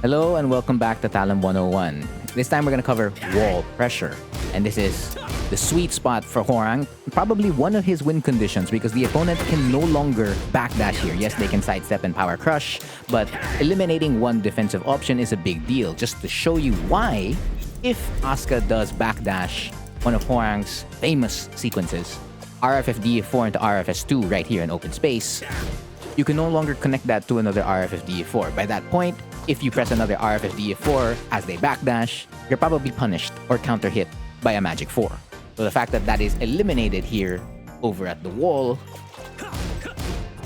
Hello and welcome back to Talon 101. This time we're going to cover wall pressure. And this is the sweet spot for Hwoarang, probably one of his win conditions because the opponent can no longer backdash here. Yes, they can sidestep and power crush, but eliminating one defensive option is a big deal. Just to show you why, if Asuka does backdash one of Hwoarang's famous sequences, RFF DF+4 into RFS 2 right here in open space, you can no longer connect that to another RFF DF+4. By that point, if you press another RFF DF+4 as they backdash, you're probably punished or counter hit by a Magic 4. So the fact that that is eliminated here over at the wall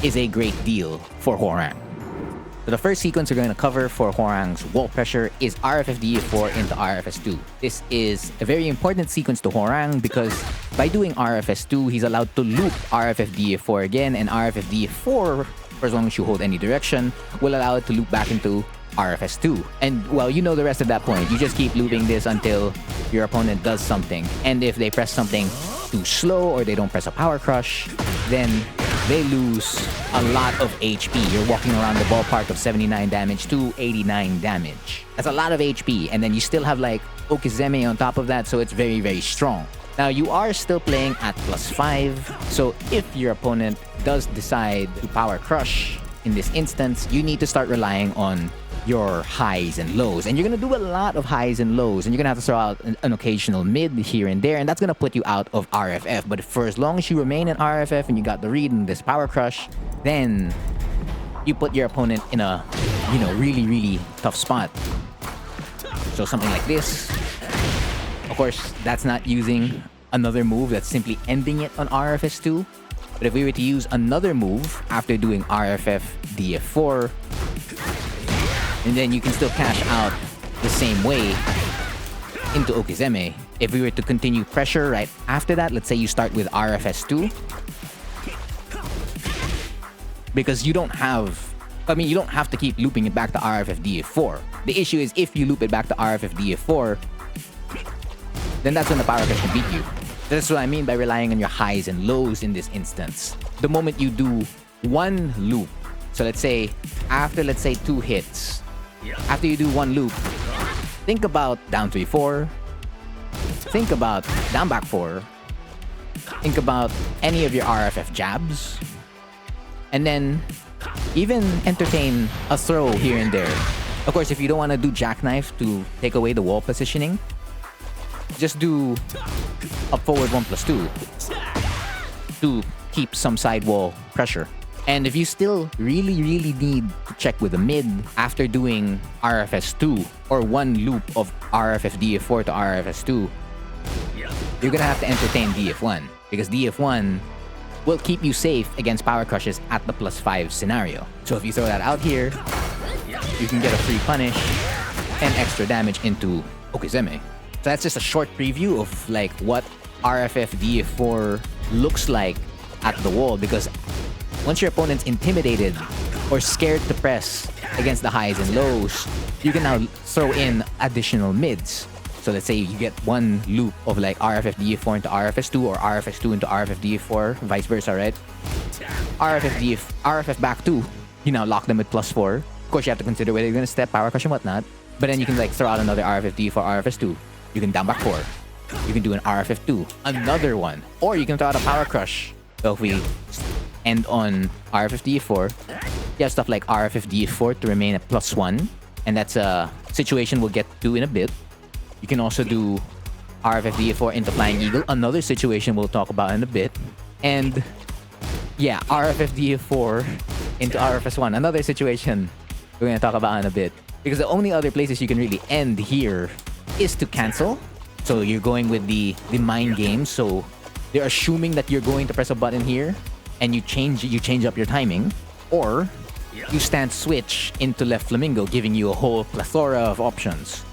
is a great deal for Hwoarang. So the first sequence we're going to cover for Hwoarang's wall pressure is RFF DF+4 into RFS 2. This is a very important sequence to Hwoarang because by doing RFS 2, he's allowed to loop RFF DF+4 again, and RFF DF+4, for as long as you hold any direction, will allow it to loop back into RFS 2. And well, you know the rest at that point. You just keep looping this until your opponent does something. And if they press something too slow or they don't press a power crush, then they lose a lot of HP. You're walking around the ballpark of 79 damage to 89 damage. That's a lot of HP. And then you still have like Okizeme on top of that, so it's very, very strong. Now, you are still playing at +5, so if your opponent does decide to power crush in this instance, you need to start relying on your highs and lows. And you're going to do a lot of highs and lows, and you're going to have to throw out an occasional mid here and there, and that's going to put you out of RFF. But for as long as you remain in RFF and you got the read in this power crush, then you put your opponent in a, really, really tough spot. So something like this. Of course, that's not using another move, that's simply ending it on RFS 2. But if we were to use another move after doing RFF DF+4, and then you can still cash out the same way into Okizeme. If we were to continue pressure right after that, let's say you start with RFS 2. Because you don't have to keep looping it back to RFF DF+4. The issue is if you loop it back to RFF DF+4, then that's when the power crush can beat you. That's what I mean by relying on your highs and lows in this instance. The moment you do one loop, so let's say after 2 hits, after you do one loop, think about down 3-4, think about down back 4, think about any of your RFF jabs, and then even entertain a throw here and there. Of course, if you don't want to do jackknife to take away the wall positioning, just do up forward 1+2 to keep some sidewall pressure. And if you still really, really need to check with a mid after doing RFS 2 or one loop of RFF DF+4 to RFS 2, you're gonna have to entertain DF+1 because DF+1 will keep you safe against power crushes at the +5 scenario. So if you throw that out here, you can get a free punish and extra damage into Okizeme. So that's just a short preview of like what RFF DF+4 looks like at the wall, because once your opponent's intimidated or scared to press against the highs and lows, you can now throw in additional mids. So let's say you get one loop of like RFF DF+4 into RFS 2 or RFS 2 into RFF DF+4, vice versa, right? RFF back 2, you now lock them with +4. Of course, you have to consider whether you're going to step, power crush, and whatnot. But then you can like throw out another RFF DF+4, RFS 2. You can down back 4. You can do an RFF 2, another one. Or you can throw out a power crush. So if we end on RFF DF+4, you have stuff like RFF DF+4 to remain at +1. And that's a situation we'll get to in a bit. You can also do RFF DF+4 into Flying Eagle, another situation we'll talk about in a bit. And yeah, RFF DF+4 into RFS 1, another situation we're going to talk about in a bit. Because the only other places you can really end here is to cancel. So you're going with the mind game. So they're assuming that you're going to press a button here and you change up your timing, or you stand switch into left flamingo, giving you a whole plethora of options.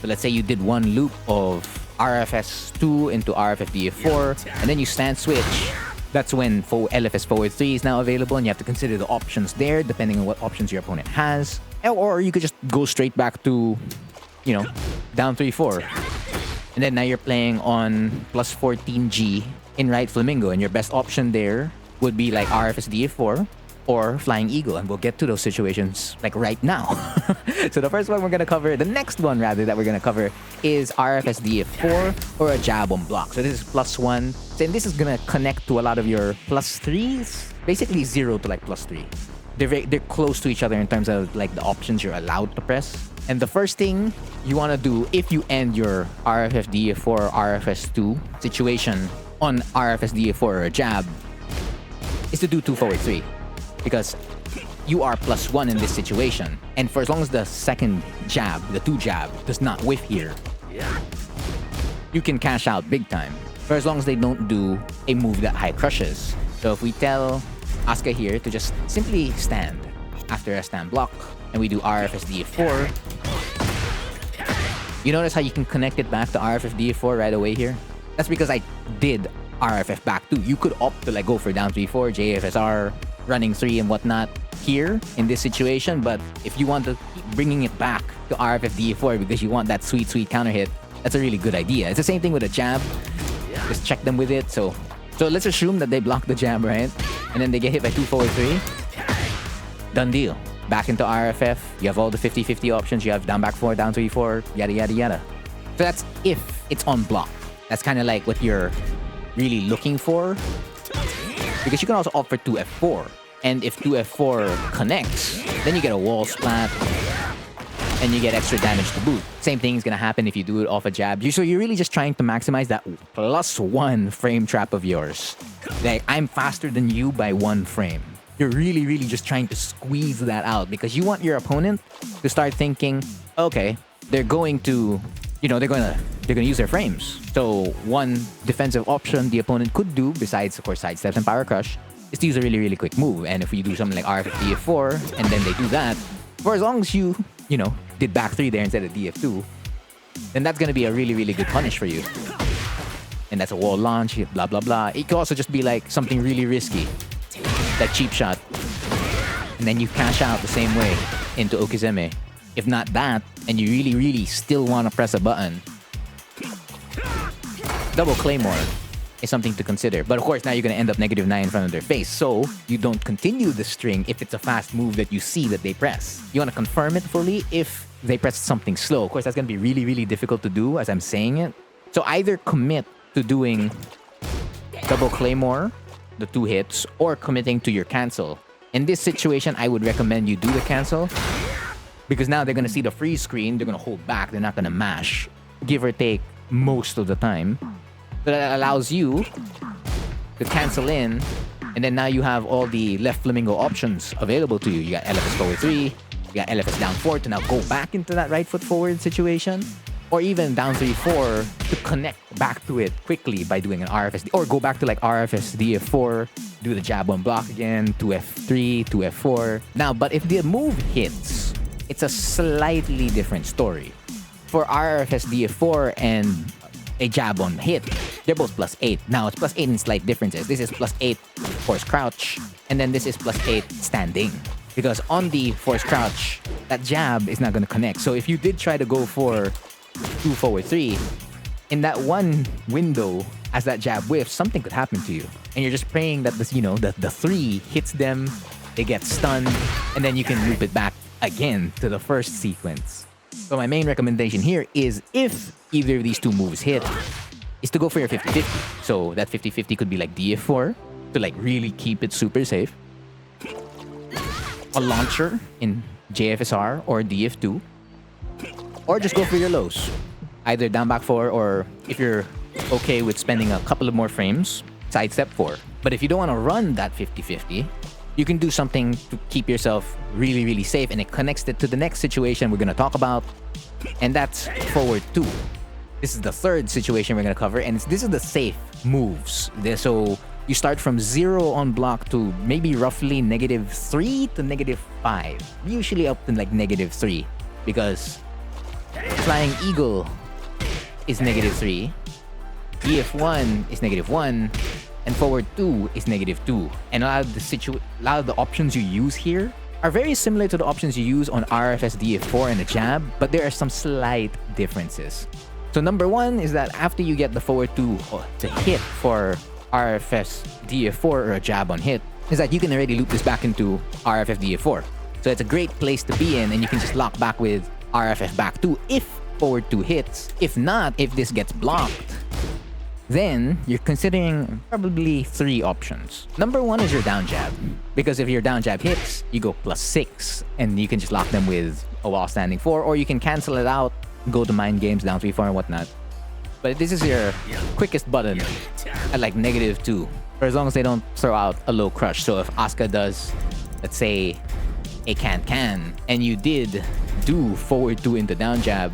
So let's say you did one loop of RFS 2 into RFF DF+4, and then you stand switch. That's when LFS forward 3 is now available, and you have to consider the options there depending on what options your opponent has. Or you could just go straight back to, down 3-4. And then now you're playing on +14G in right flamingo, and your best option there would be like RFS DF+4 or Flying Eagle, and we'll get to those situations like right now. So the first one we're gonna cover, the next one rather that we're gonna cover is RFS DF+4 or a jab on block. So this is +1, and this is gonna connect to a lot of your +3s, basically 0 to like +3. They're close to each other in terms of like the options you're allowed to press. And the first thing you want to do if you end your RFF DF+4 or RFS2 situation on RFS DF+4 or a jab is to do 2 forward 3, because you are +1 in this situation, and for as long as the second jab, the 2 jab, does not whiff here, you can cash out big time, for as long as they don't do a move that high crushes. So if we tell Asuka here to just simply stand after a stand block, and we do RFS DF+4, you notice how you can connect it back to RFF DF+4 right away here? That's because I did RFF back too. You could opt to like go for down 3-4, JFSR, running 3 and whatnot here in this situation, but if you want to keep bringing it back to RFF DF+4 because you want that sweet counter hit, that's a really good idea. It's the same thing with a jab. Just check them with it. So let's assume that they block the jab, right? And then they get hit by 2 forward 3. Done deal. Back into RFF. You have all the 50-50 options. You have down back 4, down 3-4, yada yada yada. So that's if it's on block. That's kind of like what you're really looking for, because you can also opt for 2F4, and if 2F4 connects, then you get a wall splat and you get extra damage to boot. Same thing is gonna happen if you do it off a jab. So you're really just trying to maximize that +1 frame trap of yours. Like, I'm faster than you by 1 frame. You're really just trying to squeeze that out, because you want your opponent to start thinking, okay, they're going to, they're gonna use their frames. So one defensive option the opponent could do, besides of course sidesteps and power crush, is to use a really quick move. And if you do something like RFF DF+4 and then they do that, for as long as you did back 3 there instead of DF2, then that's gonna be a really good punish for you. And that's a wall launch, blah blah blah. It could also just be like something really risky, like cheap shot, and then you cash out the same way into Okizeme. If not that, and you really still want to press a button, double claymore is something to consider. But of course, now you're going to end up -9 in front of their face, so you don't continue the string if it's a fast move that you see that they press. You want to confirm it fully if they press something slow. Of course, that's going to be really difficult to do as I'm saying it. So either commit to doing double claymore, the 2 hits, or committing to your cancel. In this situation, I would recommend you do the cancel, because now they're going to see the freeze screen, they're going to hold back, they're not going to mash, give or take most of the time. So that allows you to cancel in, and then now you have all the left flamingo options available to you. You got LFS forward 3, you got LFS down 4 to now go back into that right foot forward situation, or even down 3-4 to connect back to it quickly by doing an RFS, or go back to like RFS DF+4, do the jab on block again, 2F3, 2F4. Now, but if the move hits, it's a slightly different story. For RFS DF+4 and a jab on hit, they're both +8. Now, it's +8 in slight differences. This is +8 force crouch, and then this is +8 standing. Because on the force crouch, that jab is not going to connect. So if you did try to go for 2 forward 3, in that one window, as that jab whiffs, something could happen to you. And you're just praying that this, the 3 hits them, they get stunned, and then you can loop it back again to the first sequence. So my main recommendation here is, if either of these 2 moves hit, is to go for your 50-50. So that 50-50 could be like DF+4 to like really keep it super safe, a launcher in JFSR or DF2, or just go for your lows, either down back 4, or if you're okay with spending a couple of more frames, sidestep 4. But if you don't want to run that 50-50, you can do something to keep yourself really safe, and it connects it to the next situation we're going to talk about, and that's forward 2. This is the third situation we're going to cover, and this is the safe moves. So you start from 0 on block to maybe roughly -3 to -5, usually up to like -3, because Flying Eagle is -3, DF1 is -1, and forward 2 is -2. And a lot of the options you use here are very similar to the options you use on RFS DF+4 and the jab, but there are some slight differences. So number 1 is that after you get the forward 2 to hit for RFS DF+4 or a jab on hit, is that you can already loop this back into RFF DF+4. So it's a great place to be in, and you can just lock back with RFF back 2 if forward 2 hits. If not, if this gets blocked, then you're considering probably 3 options. Number 1 is your down jab, because if your down jab hits, you go +6, and you can just lock them with a wall standing 4, or you can cancel it out, go to mind games, down 3-4 and whatnot. But this is your quickest button at like -2, for as long as they don't throw out a low crush. So if Asuka does, let's say, a can, and you did do forward 2 into down jab,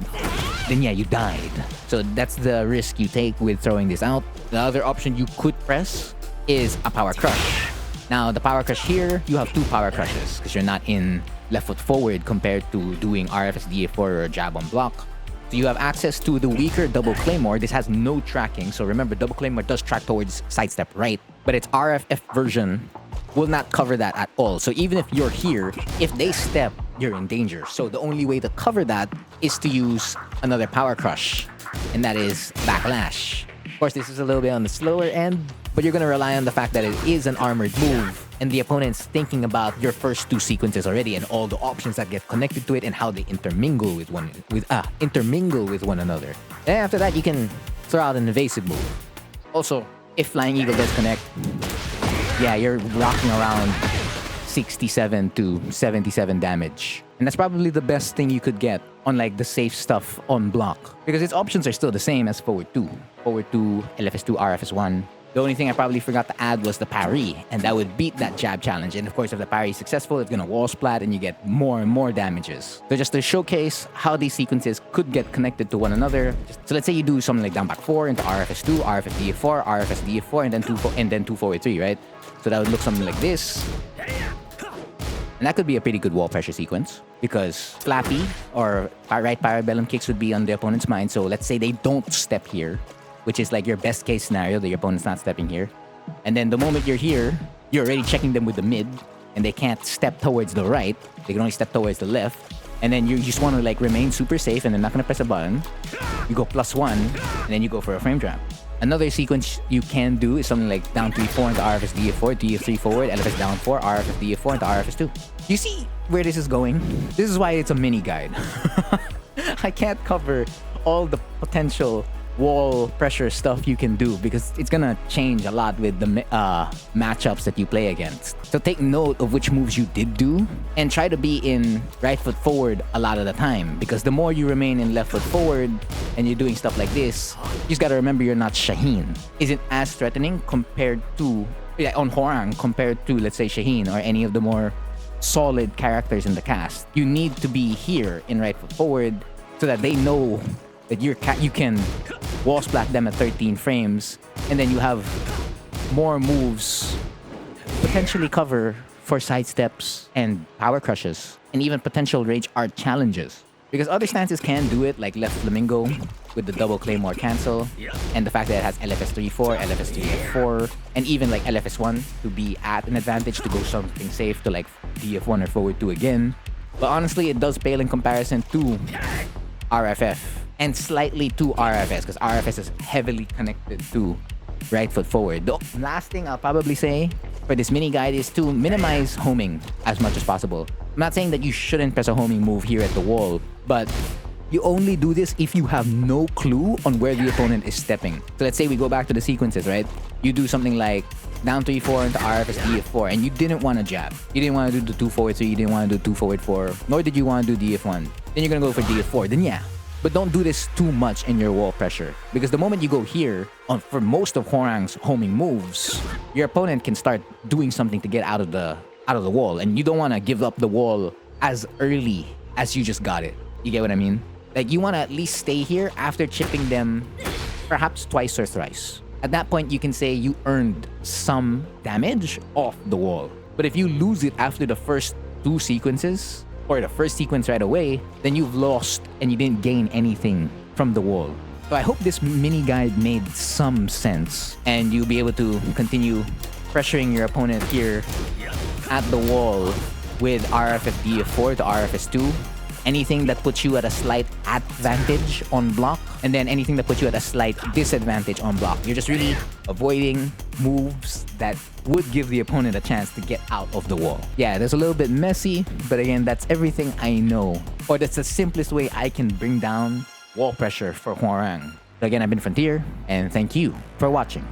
then yeah, you died. So that's the risk you take with throwing this out. The other option you could press is a power crush. Now, the power crush here, you have 2 power crushes because you're not in left foot forward compared to doing RFS DF+4 or a jab on block. So you have access to the weaker double claymore. This has no tracking. So remember, double claymore does track towards sidestep right, but its RFF version will not cover that at all. So even if you're here, if they step, you're in danger. So the only way to cover that is to use another power crush, and that is backlash. Of course, this is a little bit on the slower end, but you're going to rely on the fact that it is an armored move, and the opponent's thinking about your first 2 sequences already and all the options that get connected to it and how they intermingle with one another. Then after that, you can throw out an evasive move. Also, if Flying Eagle does connect, yeah, you're rocking around 67 to 77 damage. And that's probably the best thing you could get on like the safe stuff on block, because its options are still the same as forward 2. Forward 2, LFS 2, RFS 1. The only thing I probably forgot to add was the parry, and that would beat that jab challenge. And of course, if the parry is successful, it's gonna wall splat and you get more and more damages. So just to showcase how these sequences could get connected to one another. So let's say you do something like down back 4 into RFS 2, RFS DF+4, RFS DF+4, and then 2 forward 3, right? So that would look something like this. And that could be a pretty good wall pressure sequence, because flappy or right parabellum kicks would be on the opponent's mind. So let's say they don't step here, which is like your best case scenario, that your opponent's not stepping here. And then the moment you're here, you're already checking them with the mid, and they can't step towards the right. They can only step towards the left. And then you just want to like remain super safe, and they're not going to press a button. You go +1, and then you go for a frame trap. Another sequence you can do is something like down 3-4 into RFS DF+4, DF3 forward, LFS down 4, RFS DF+4 into RFS 2. You see where this is going? This is why it's a mini guide. I can't cover all the potential wall pressure stuff you can do, because it's gonna change a lot with the matchups that you play against. So take note of which moves you did do, and try to be in right foot forward a lot of the time, because the more you remain in left foot forward and you're doing stuff like this, you just gotta remember you're not Shaheen. Isn't as threatening compared to on Hwoarang compared to, let's say, Shaheen or any of the more solid characters in the cast. You need to be here in right foot forward so that they know that you can wall splat them at 13 frames, and then you have more moves potentially cover for sidesteps and power crushes, and even potential rage art challenges. Because other stances can do it, like left flamingo with the double claymore cancel, and the fact that it has LFS 3-4, LFS 3-4, and even like LFS 1 to be at an advantage to go something safe to like DF1 or forward 2 again. But honestly, it does pale in comparison to RFF, and slightly to RFS, because RFS is heavily connected to right foot forward. The last thing I'll probably say for this mini guide is to minimize homing as much as possible. I'm not saying that you shouldn't press a homing move here at the wall, but you only do this if you have no clue on where the opponent is stepping. So let's say we go back to the sequences, right? You do something like down 3-4 into RFS DF+4, and you didn't want to jab. You didn't want to do the 2 forward 3, you didn't want to do 2 forward 4, nor did you want to do DF1. Then you're going to go for DF4, then yeah. But don't do this too much in your wall pressure, because the moment you go here, for most of Hwoarang's homing moves, your opponent can start doing something to get out of the wall, and you don't want to give up the wall as early as you just got it. You get what I mean? Like, you want to at least stay here after chipping them perhaps twice or thrice. At that point, you can say you earned some damage off the wall. But if you lose it after the first 2 sequences, or the first sequence right away, then you've lost and you didn't gain anything from the wall. So I hope this mini guide made some sense, and you'll be able to continue pressuring your opponent here at the wall with RFF DF+4 to RFS 2, anything that puts you at a slight advantage on block, and then anything that puts you at a slight disadvantage on block. You're just really avoiding moves that would give the opponent a chance to get out of the wall. Yeah, that's a little bit messy, but again, that's everything I know. Or that's the simplest way I can bring down wall pressure for Hwoarang. So again, I've been Frontier, and thank you for watching.